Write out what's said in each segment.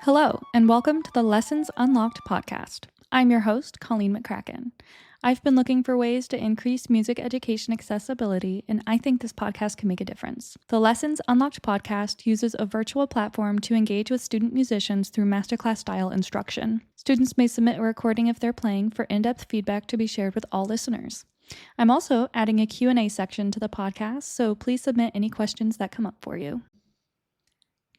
Hello, and welcome to the Lessons Unlocked podcast. I'm your host, Colleen McCracken. I've been looking for ways to increase music education accessibility, and I think this podcast can make a difference. The Lessons Unlocked podcast uses a virtual platform to engage with student musicians through masterclass-style instruction. Students may submit a recording of their playing for in-depth feedback to be shared with all listeners. I'm also adding a Q&A section to the podcast, so please submit any questions that come up for you.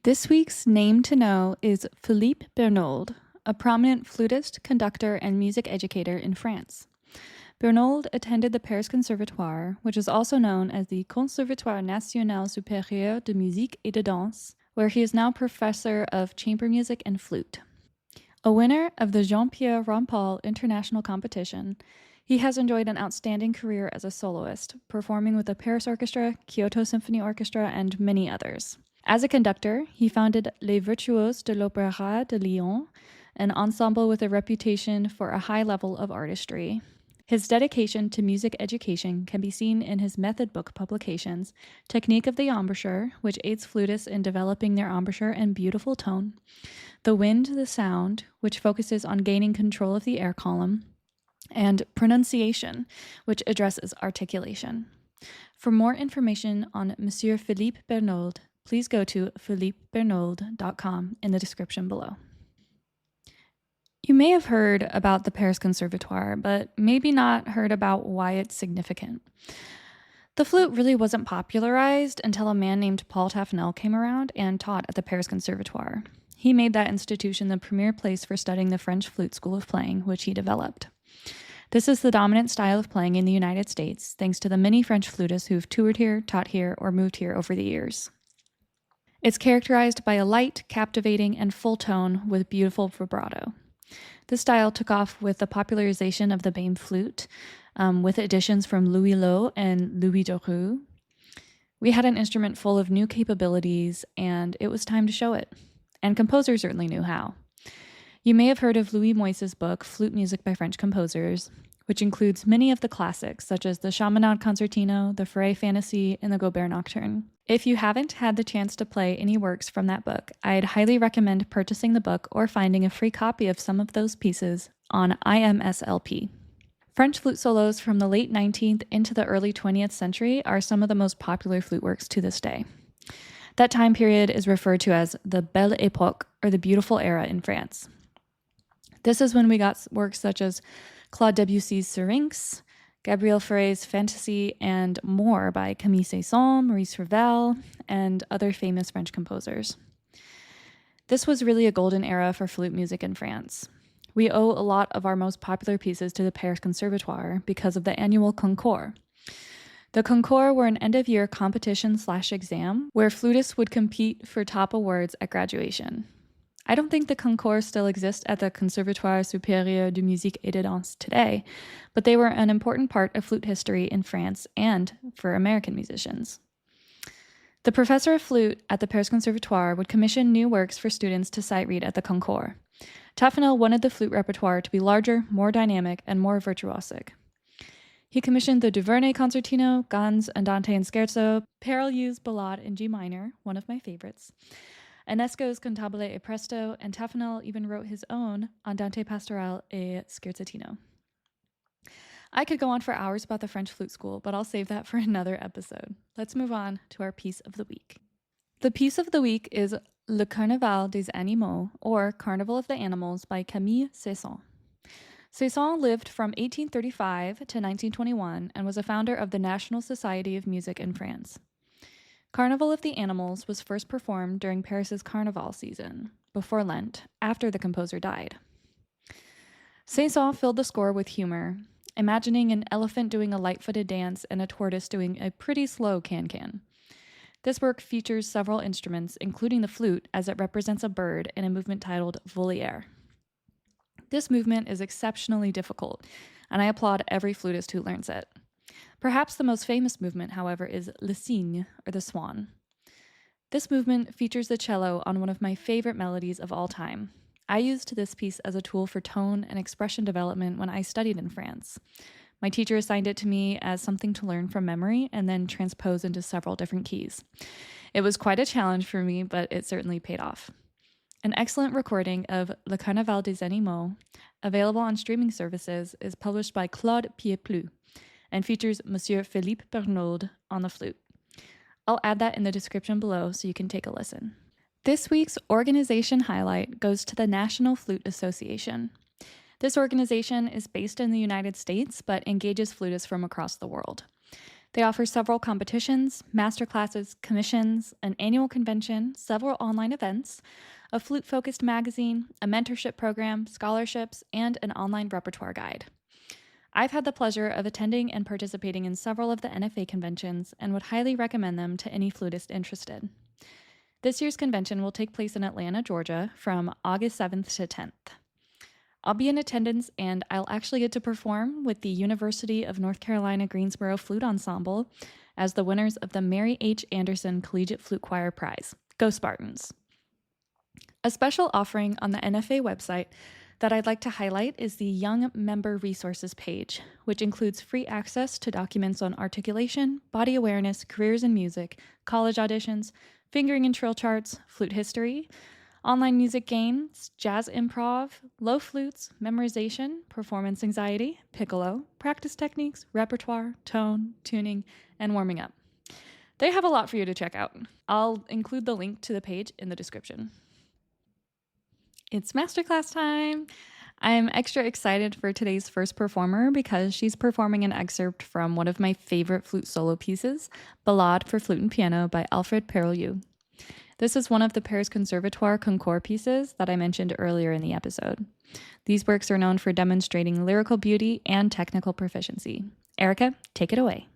This week's name to know is Philippe Bernold, a prominent flutist, conductor, and music educator in France. Bernold attended the Paris Conservatoire, which is also known as the Conservatoire National Supérieur de Musique et de Danse, where he is now professor of chamber music and flute. A winner of the Jean-Pierre Rampal International Competition, he has enjoyed an outstanding career as a soloist, performing with the Paris Orchestra, Kyoto Symphony Orchestra, and many others. As a conductor, he founded Les Virtuoses de l'Opéra de Lyon, an ensemble with a reputation for a high level of artistry. His dedication to music education can be seen in his method book publications, Technique of the Embouchure, which aids flutists in developing their embouchure and beautiful tone, The Wind, the Sound, which focuses on gaining control of the air column, and Pronunciation, which addresses articulation. For more information on Monsieur Philippe Bernold, please go to philippebernold.com in the description below. You may have heard about the Paris Conservatoire, but maybe not heard about why it's significant. The flute really wasn't popularized until a man named Paul Taffanel came around and taught at the Paris Conservatoire. He made that institution the premier place for studying the French flute school of playing, which he developed. This is the dominant style of playing in the United States, thanks to the many French flutists who've toured here, taught here, or moved here over the years. It's characterized by a light, captivating, and full tone with beautiful vibrato. This style took off with the popularization of the Bame flute, with additions from Louis Lowe and Louis Doreux. We had an instrument full of new capabilities, and it was time to show it. And composers certainly knew how. You may have heard of Louis Moisse's book, Flute Music by French Composers, which includes many of the classics, such as the Chaminade Concertino, the Fauré Fantasy, and the Gobert Nocturne. If you haven't had the chance to play any works from that book, I'd highly recommend purchasing the book or finding a free copy of some of those pieces on IMSLP. French flute solos from the late 19th into the early 20th century are some of the most popular flute works to this day. That time period is referred to as the Belle Époque, or the Beautiful Era in France. This is when we got works such as Claude Debussy's Syrinx, Gabriel Fauré's Fantasy, and more by Camille Saint-Saëns, Maurice Ravel, and other famous French composers. This was really a golden era for flute music in France. We owe a lot of our most popular pieces to the Paris Conservatoire because of the annual concours. The concours were an end-of-year competition/exam where flutists would compete for top awards at graduation. I don't think the concours still exist at the Conservatoire Supérieur de Musique et de Danse today, but they were an important part of flute history in France and for American musicians. The professor of flute at the Paris Conservatoire would commission new works for students to sight read at the concours. Taffanel wanted the flute repertoire to be larger, more dynamic, and more virtuosic. He commissioned the Duvernay Concertino, Ganz, Andante and Scherzo, Perellieu's Ballade in G minor, one of my favorites, Enesco's Cantabile e Presto, and Taffanel even wrote his own Andante Pastorale e Scherzatino. I could go on for hours about the French flute school, but I'll save that for another episode. Let's move on to our piece of the week. The piece of the week is Le Carnival des Animaux, or Carnival of the Animals by Camille Saint-Saëns. Saint-Saëns lived from 1835 to 1921 and was a founder of the National Society of Music in France. Carnival of the Animals was first performed during Paris's Carnival season, before Lent, after the composer died. Saint-Saëns filled the score with humor, imagining an elephant doing a light-footed dance and a tortoise doing a pretty slow can-can. This work features several instruments, including the flute, as it represents a bird in a movement titled Volière. This movement is exceptionally difficult, and I applaud every flutist who learns it. Perhaps the most famous movement, however, is Le Cygne, or the Swan. This movement features the cello on one of my favorite melodies of all time. I used this piece as a tool for tone and expression development when I studied in France. My teacher assigned it to me as something to learn from memory and then transpose into several different keys. It was quite a challenge for me, but it certainly paid off. An excellent recording of Le Carnival des Animaux, available on streaming services, is published by Claude Pieplu and features Monsieur Philippe Bernold on the flute. I'll add that in the description below so you can take a listen. This week's organization highlight goes to the National Flute Association. This organization is based in the United States but engages flutists from across the world. They offer several competitions, masterclasses, commissions, an annual convention, several online events, a flute-focused magazine, a mentorship program, scholarships, and an online repertoire guide. I've had the pleasure of attending and participating in several of the NFA conventions and would highly recommend them to any flutist interested. This year's convention will take place in Atlanta, Georgia, from August 7th to 10th. I'll be in attendance, and I'll actually get to perform with the University of North Carolina Greensboro Flute Ensemble as the winners of the Mary H. Anderson Collegiate Flute Choir Prize. Go Spartans! A special offering on the NFA website that I'd like to highlight is the Young Member Resources page, which includes free access to documents on articulation, body awareness, careers in music, college auditions, fingering and trill charts, flute history, online music games, jazz improv, low flutes, memorization, performance anxiety, piccolo, practice techniques, repertoire, tone, tuning, and warming up. They have a lot for you to check out. I'll include the link to the page in the description. It's masterclass time! I'm extra excited for today's first performer because she's performing an excerpt from one of my favorite flute solo pieces, Ballade for Flute and Piano by Alfred. This is one of the Paris Conservatoire concours pieces that I mentioned earlier in the episode. These works are known for demonstrating lyrical beauty and technical proficiency. Erica, take it away.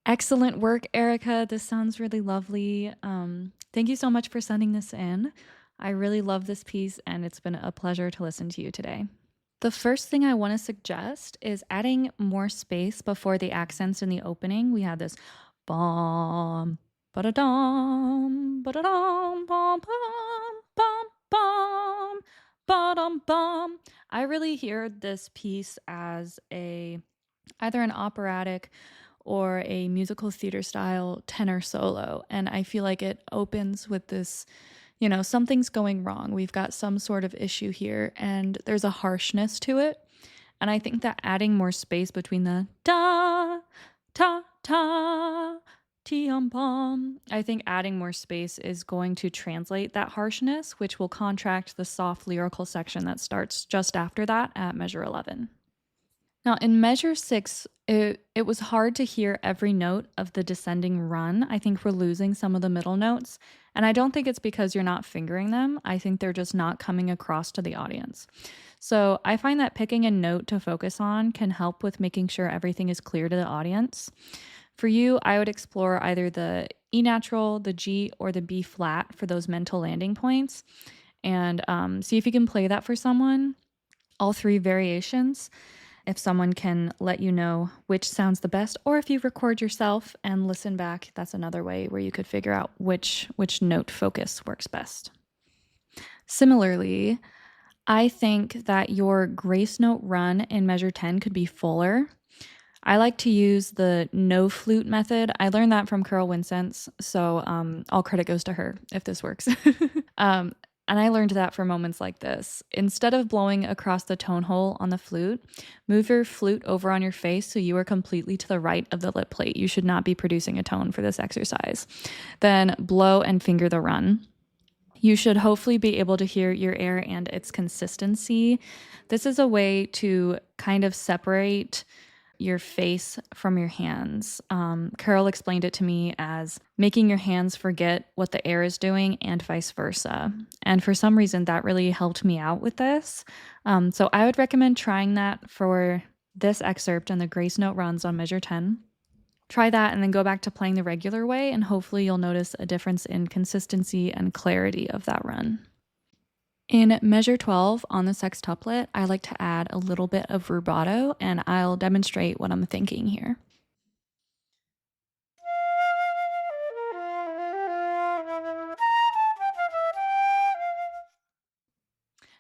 Excellent work, Erica. This sounds really lovely. Thank you so much for sending this in. I really love this piece, and it's been a pleasure to listen to you today. The first thing I want to suggest is adding more space before the accents in the opening. We have this bum, ba-da-dum, ba-da-dum, bum, bum, bum, bum, ba-dum, bum. I really hear this piece as either an operatic or a musical theater style tenor solo. And I feel like it opens with this, something's going wrong. We've got some sort of issue here, and there's a harshness to it. And I think that adding more space between the da, ta, ta, ti-um-bum, I think adding more space is going to translate that harshness, which will contract the soft lyrical section that starts just after that at measure 11. Now, in measure 6, it was hard to hear every note of the descending run. I think we're losing some of the middle notes. And I don't think it's because you're not fingering them. I think they're just not coming across to the audience. So I find that picking a note to focus on can help with making sure everything is clear to the audience. For you, I would explore either the E natural, the G, or the B flat for those mental landing points. And see if you can play that for someone, all 3 variations. If someone can let you know which sounds the best, or if you record yourself and listen back, that's another way where you could figure out which note focus works best. Similarly, I think that your grace note run in measure 10 could be fuller. I like to use the no flute method. I learned that from Carol Winsence, so all credit goes to her if this works. And I learned that for moments like this. Instead of blowing across the tone hole on the flute, move your flute over on your face so you are completely to the right of the lip plate. You should not be producing a tone for this exercise. Then blow and finger the run. You should hopefully be able to hear your air and its consistency. This is a way to kind of separate your face from your hands. Carol explained it to me as making your hands forget what the air is doing and vice versa. And for some reason, that really helped me out with this. So I would recommend trying that for this excerpt and the grace note runs on measure 10. Try that and then go back to playing the regular way, and hopefully you'll notice a difference in consistency and clarity of that run. In measure 12 on the sextuplet, I like to add a little bit of rubato, and I'll demonstrate what I'm thinking here.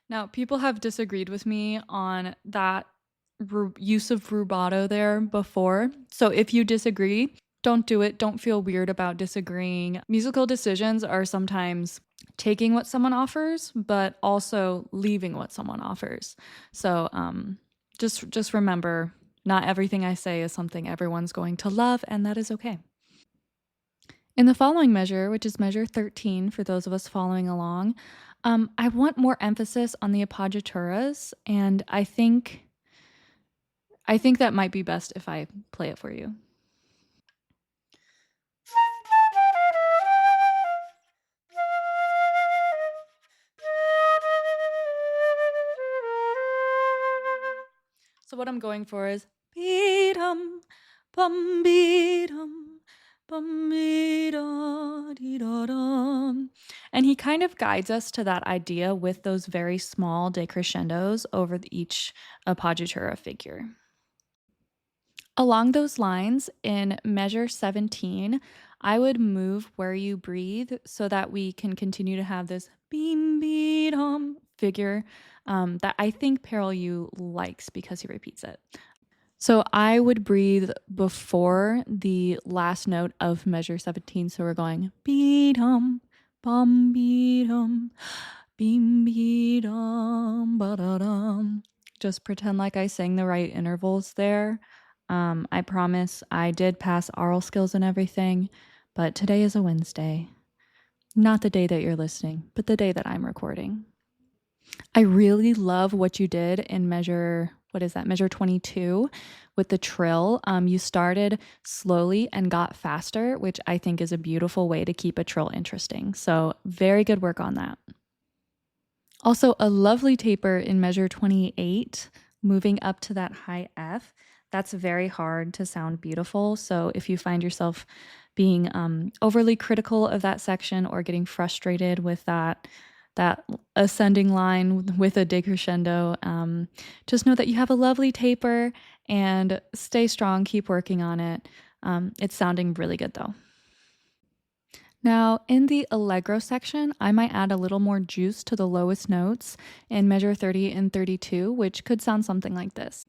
Now, people have disagreed with me on that use of rubato there before. So if you disagree, don't do it. Don't feel weird about disagreeing. Musical decisions are sometimes taking what someone offers, but also leaving what someone offers. So just remember, not everything I say is something everyone's going to love, and that is okay. In the following measure, which is measure 13 for those of us following along, I want more emphasis on the appoggiaturas, and I think that might be best if I play it for you. So what I'm going for is beat-um, bum beat-um, bum beat-a-dee-da-dum. And he kind of guides us to that idea with those very small decrescendos over each appoggiatura figure. Along those lines, in measure 17, I would move where you breathe so that we can continue to have this beam beat hum figure that I think Peril likes because he repeats it. So I would breathe before the last note of measure 17. So we're going beat hum, bum beat hum, beam beat hum, ba-da-dum. Just pretend like I sang the right intervals there. I promise I did pass oral skills and everything, but today is a Wednesday. Not the day that you're listening, but the day that I'm recording. I really love what you did in measure 22 with the trill. You started slowly and got faster, which I think is a beautiful way to keep a trill interesting. So very good work on that. Also, a lovely taper in measure 28, moving up to that high F. That's very hard to sound beautiful. So if you find yourself being overly critical of that section or getting frustrated with that ascending line with a decrescendo, just know that you have a lovely taper and stay strong, keep working on it. It's sounding really good though. Now, in the allegro section, I might add a little more juice to the lowest notes in measure 30 and 32, which could sound something like this.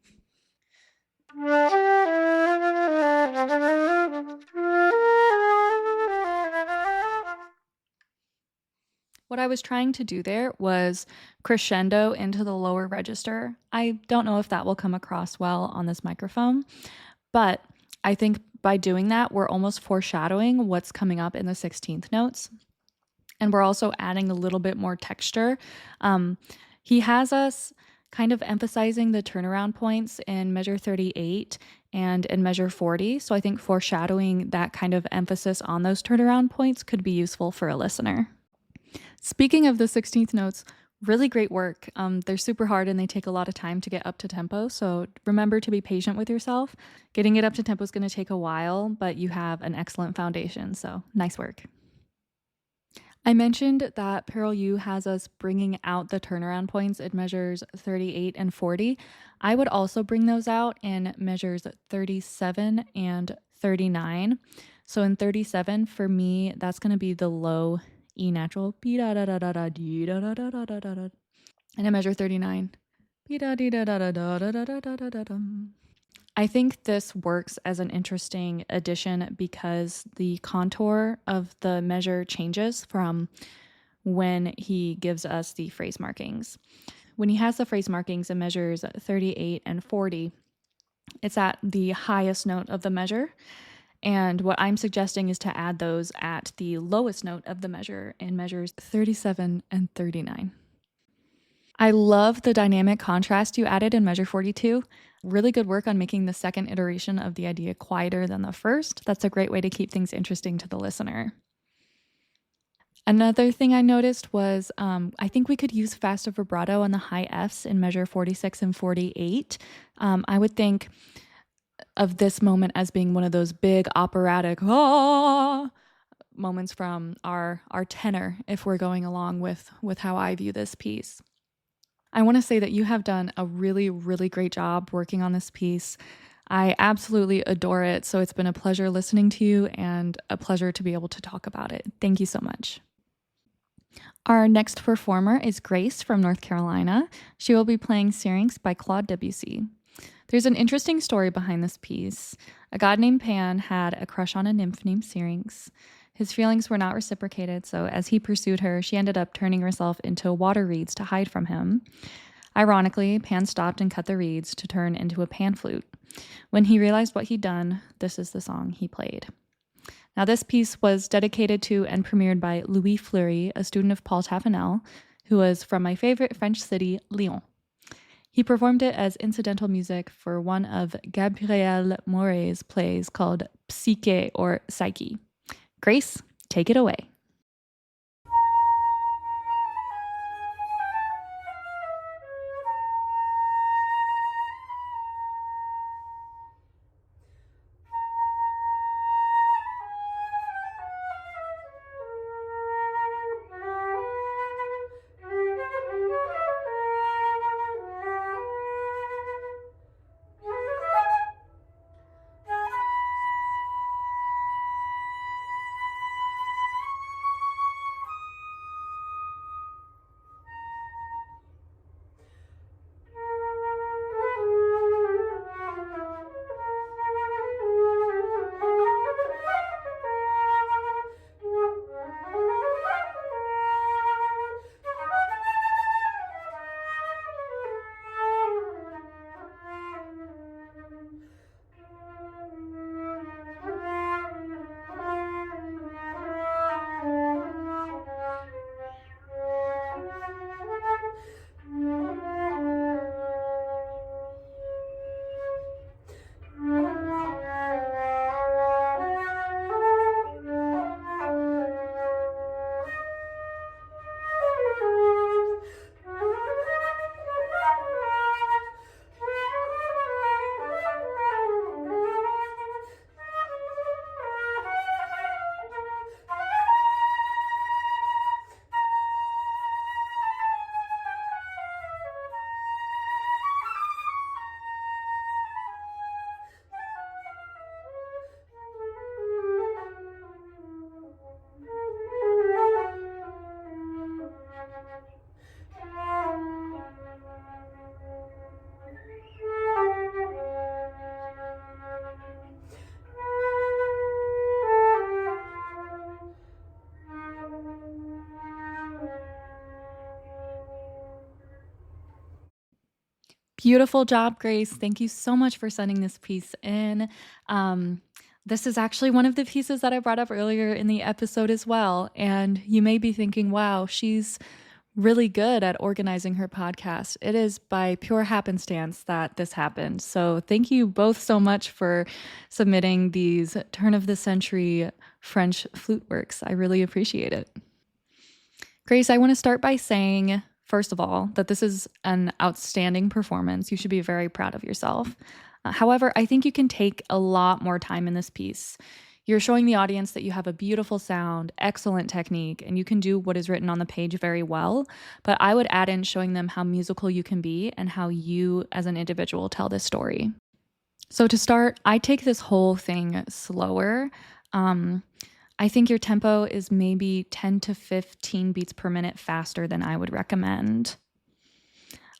What I was trying to do there was crescendo into the lower register. I don't know if that will come across well on this microphone, but I think by doing that, we're almost foreshadowing what's coming up in the 16th notes. And we're also adding a little bit more texture. He has us kind of emphasizing the turnaround points in measure 38 and in measure 40. So I think foreshadowing that kind of emphasis on those turnaround points could be useful for a listener. Speaking of the 16th notes, really great work. They're super hard and they take a lot of time to get up to tempo. So remember to be patient with yourself. Getting it up to tempo is going to take a while, but you have an excellent foundation. So nice work. I mentioned that Parallel U has us bringing out the turnaround points in measures 38 and 40. I would also bring those out in measures 37 and 39. So in 37, for me, that's going to be the low E natural. And in measure 39. I think this works as an interesting addition because the contour of the measure changes from when he gives us the phrase markings. When he has the phrase markings in measures 38 and 40, it's at the highest note of the measure. And what I'm suggesting is to add those at the lowest note of the measure in measures 37 and 39. I love the dynamic contrast you added in measure 42. Really good work on making the second iteration of the idea quieter than the first. That's a great way to keep things interesting to the listener. Another thing I noticed was I think we could use faster vibrato on the high Fs in measure 46 and 48. I would think of this moment as being one of those big operatic moments from our tenor if we're going along with how I view this piece. I want to say that you have done a really, really great job working on this piece. I absolutely adore it, so it's been a pleasure listening to you and a pleasure to be able to talk about it. Thank you so much. Our next performer is Grace from North Carolina. She will be playing Syrinx by Claude Debussy. There's an interesting story behind this piece. A god named Pan had a crush on a nymph named Syrinx. His feelings were not reciprocated, so as he pursued her, she ended up turning herself into water reeds to hide from him. Ironically, Pan stopped and cut the reeds to turn into a pan flute. When he realized what he'd done, this is the song he played. Now, this piece was dedicated to and premiered by Louis Fleury, a student of Paul Tafanel, who was from my favorite French city, Lyon. He performed it as incidental music for one of Gabriel Maury's plays called Psyche or Psyche. Grace, take it away. Beautiful job, Grace. Thank you so much for sending this piece in. This is actually one of the pieces that I brought up earlier in the episode as well. And you may be thinking, wow, she's really good at organizing her podcast. It is by pure happenstance that this happened. So thank you both so much for submitting these turn of the century French flute works. I really appreciate it. Grace, I want to start by saying, first of all, that this is an outstanding performance. You should be very proud of yourself. However, I think you can take a lot more time in this piece. You're showing the audience that you have a beautiful sound, excellent technique, and you can do what is written on the page very well. But I would add in showing them how musical you can be and how you as an individual tell this story. So to start, I take this whole thing slower. I think your tempo is maybe 10 to 15 beats per minute faster than I would recommend.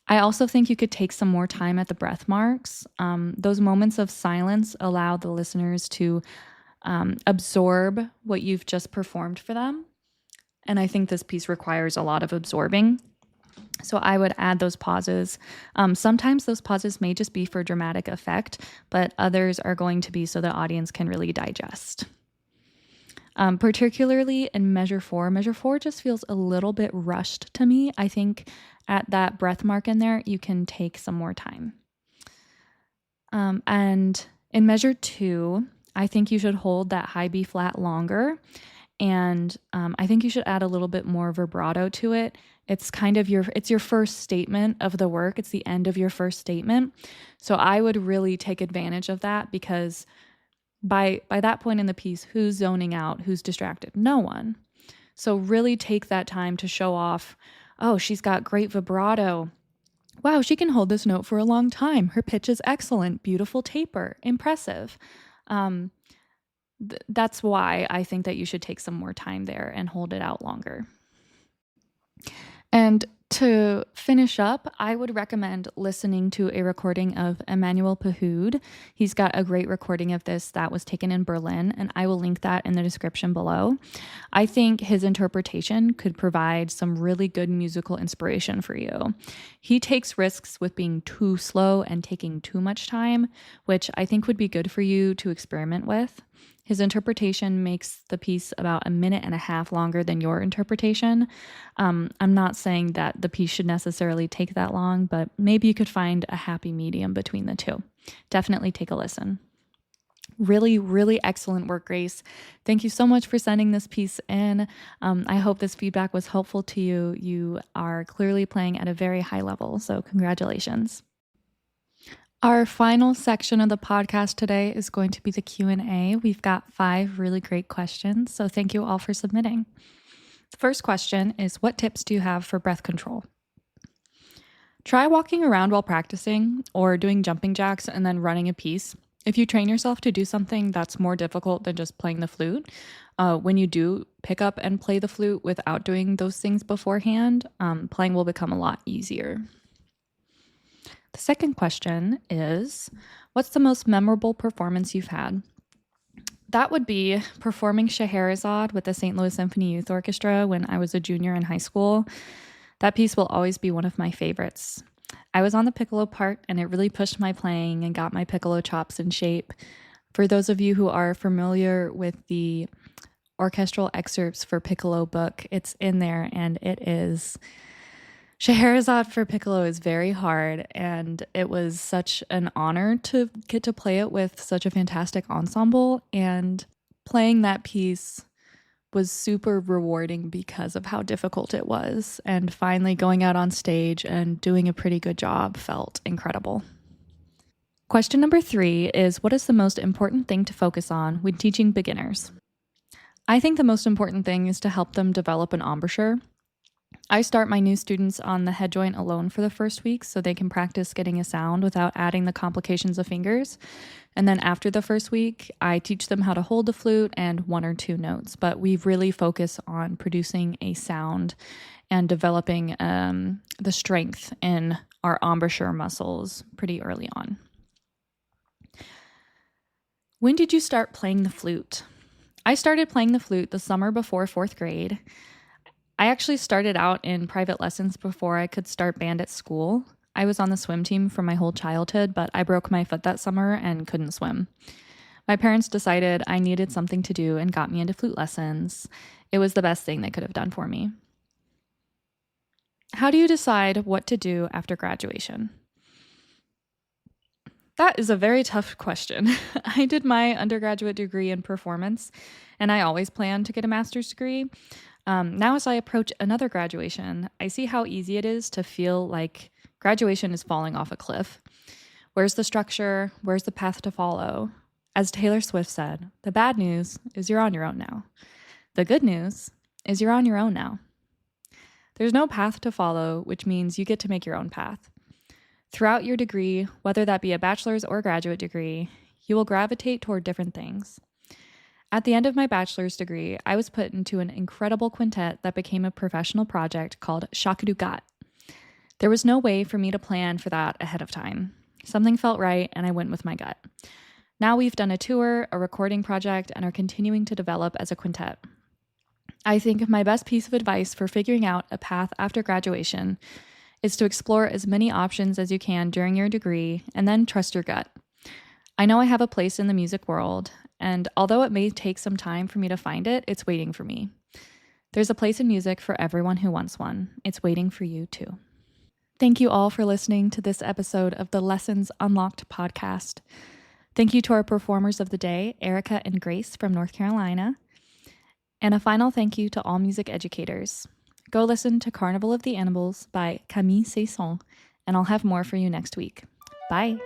I also think you could take some more time at the breath marks. Those moments of silence allow the listeners to absorb what you've just performed for them. And I think this piece requires a lot of absorbing. So I would add those pauses. Sometimes those pauses may just be for dramatic effect, but others are going to be so the audience can really digest. Particularly in measure 4. Measure 4 just feels a little bit rushed to me. I think at that breath mark in there, you can take some more time. And in measure 2, I think you should hold that high B flat longer. And I think you should add a little bit more vibrato to it. It's kind of it's your first statement of the work. It's the end of your first statement. So I would really take advantage of that, because by that point in the piece, who's zoning out? Who's distracted? No one. So really take that time to show off, oh, she's got great vibrato. Wow, she can hold this note for a long time. Her pitch is excellent. Beautiful taper. Impressive. That's why I think that you should take some more time there and hold it out longer. And to finish up, I would recommend listening to a recording of Emmanuel Pahoud. He's got a great recording of this that was taken in Berlin, and I will link that in the description below. I think his interpretation could provide some really good musical inspiration for you. He takes risks with being too slow and taking too much time, which I think would be good for you to experiment with. His interpretation makes the piece about 1.5 minutes longer than your interpretation. I'm not saying that the piece should necessarily take that long, but maybe you could find a happy medium between the two. Definitely take a listen. Really, really excellent work, Grace. Thank you so much for sending this piece in. I hope this feedback was helpful to you. You are clearly playing at a very high level, so congratulations. Our final section of the podcast today is going to be the Q&A. We've got 5 really great questions, so thank you all for submitting. The first question is, what tips do you have for breath control? Try walking around while practicing or doing jumping jacks and then running a piece. If you train yourself to do something that's more difficult than just playing the flute, when you do pick up and play the flute without doing those things beforehand, playing will become a lot easier. The second question is, what's the most memorable performance you've had? That would be performing Scheherazade with the St. Louis Symphony Youth Orchestra when I was a junior in high school. That piece will always be one of my favorites. I was on the piccolo part, and it really pushed my playing and got my piccolo chops in shape. For those of you who are familiar with the orchestral excerpts for piccolo book, it's in there, and it is... Scheherazade for piccolo is very hard, and it was such an honor to get to play it with such a fantastic ensemble, and playing that piece was super rewarding because of how difficult it was, and finally going out on stage and doing a pretty good job felt incredible. Question number 3 is, what is the most important thing to focus on when teaching beginners? I think the most important thing is to help them develop an embouchure. I start my new students on the head joint alone for the first week so they can practice getting a sound without adding the complications of fingers. And then after the first week, I teach them how to hold the flute and 1 or 2 notes. But we really focus on producing a sound and developing the strength in our embouchure muscles pretty early on. When did you start playing the flute? I started playing the flute the summer before 4th grade. I actually started out in private lessons before I could start band at school. I was on the swim team for my whole childhood, but I broke my foot that summer and couldn't swim. My parents decided I needed something to do and got me into flute lessons. It was the best thing they could have done for me. How do you decide what to do after graduation? That is a very tough question. I did my undergraduate degree in performance, and I always planned to get a master's degree. Now, as I approach another graduation, I see how easy it is to feel like graduation is falling off a cliff. Where's the structure? Where's the path to follow? As Taylor Swift said, the bad news is you're on your own now. The good news is you're on your own now. There's no path to follow, which means you get to make your own path. Throughout your degree, whether that be a bachelor's or graduate degree, you will gravitate toward different things. At the end of my bachelor's degree, I was put into an incredible quintet that became a professional project called Shakadu Gat. There was no way for me to plan for that ahead of time. Something felt right, and I went with my gut. Now we've done a tour, a recording project, and are continuing to develop as a quintet. I think my best piece of advice for figuring out a path after graduation is to explore as many options as you can during your degree and then trust your gut. I know I have a place in the music world, and although it may take some time for me to find it, it's waiting for me. There's a place in music for everyone who wants one. It's waiting for you too. Thank you all for listening to this episode of the Lessons Unlocked podcast. Thank you to our performers of the day, Erica and Grace from North Carolina. And a final thank you to all music educators. Go listen to Carnival of the Animals by Camille Saison, and I'll have more for you next week. Bye.